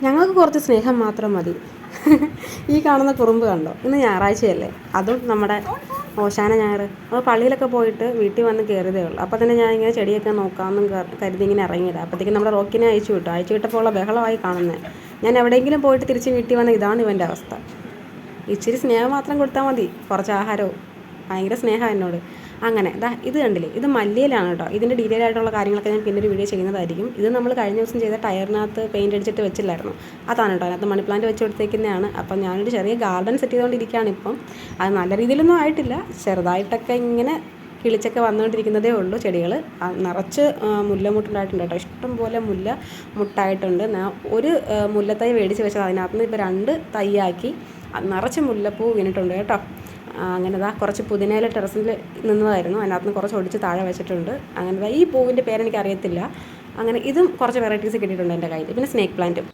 ഞങ്ങൾക്ക് കുറച്ച് സ്നേഹം മാത്രം മതി. ഈ കാണുന്ന കുറുമ്പ് കണ്ടോ, ഇന്ന് ഞായറാഴ്ചയല്ലേ, അതും നമ്മുടെ ഓശാന ഞായർ. അപ്പോൾ പള്ളിയിലൊക്കെ പോയിട്ട് വീട്ടിൽ വന്ന് കയറിയതേ ഉള്ളൂ. അപ്പോൾ തന്നെ ഞാൻ ഇങ്ങനെ ചെടിയൊക്കെ നോക്കാമെന്നും കരുതി ഇങ്ങനെ ഇറങ്ങിയത്. അപ്പോഴത്തേക്കും നമ്മുടെ റോക്കിനെ അയച്ചു വിട്ടപ്പോൾ ഉള്ള ബഹളമായി കാണുന്നത്. ഞാൻ എവിടെയെങ്കിലും പോയിട്ട് തിരിച്ച് വീട്ടിൽ വന്ന ഇതാണ് ഇവൻ്റെ അവസ്ഥ. ഇച്ചിരി സ്നേഹം മാത്രം കൊടുത്താൽ മതി, കുറച്ച് ആഹാരവും. ഭയങ്കര സ്നേഹമാണ് എന്നോട്. അങ്ങനെ ഇത് കണ്ടില്ലേ, ഇത് മല്ലിയിലാണ് കേട്ടോ. ഇതിൻ്റെ ഡീറ്റെയിൽ ആയിട്ടുള്ള കാര്യങ്ങളൊക്കെ ഞാൻ പിന്നെ ഒരു വീഡിയോ ചെയ്യുന്നതായിരിക്കും. ഇത് നമ്മൾ കഴിഞ്ഞ ദിവസം ചെയ്ത ടയറിനകത്ത് പെയിൻറ്റ് അടിച്ചിട്ട് വെച്ചില്ലായിരുന്നു, അതാണ് കേട്ടോ. അതിനകത്ത് മണി പ്ലാന്റ് വെച്ച് കൊടുത്തേക്കുന്നതാണ്. അപ്പം ഞാനൊരു ചെറിയ ഗാർഡൻ സെറ്റ് ചെയ്തുകൊണ്ടിരിക്കുകയാണ് ഇപ്പം. അത് നല്ല രീതിയിലൊന്നും ആയിട്ടില്ല, ചെറുതായിട്ടൊക്കെ ഇങ്ങനെ കിളിച്ചൊക്കെ വന്നുകൊണ്ടിരിക്കുന്നതേ ഉള്ളൂ ചെടികൾ. നിറച്ച് മുല്ലമുട്ടുണ്ടായിട്ടുണ്ട് കേട്ടോ, ഇഷ്ടം പോലെ മുല്ല മുട്ടായിട്ടുണ്ട്. ഒരു മുല്ലത്തൈ മേടിച്ച് വെച്ചത്, അതിനകത്ത് നിന്ന് ഇപ്പോൾ 2 തൈയാക്കി നിറച്ച് മുല്ലപ്പൂ വീണിട്ടുണ്ട് കേട്ടോ. അങ്ങനെ കുറച്ച് പുതിനയില ടെറസിൽ നിന്നതായിരുന്നു, അതിനകത്ത് നിന്ന് കുറച്ച് ഒടിച്ച് താഴെ വെച്ചിട്ടുണ്ട്. അങ്ങനെ ഈ പൂവിൻ്റെ പേരെനിക്കറിയത്തില്ല. അങ്ങനെ ഇതും കുറച്ച് വെറൈറ്റീസ് കിട്ടിയിട്ടുണ്ട് എൻ്റെ കയ്യിൽ. പിന്നെ സ്നേക്ക് പ്ലാന്റും.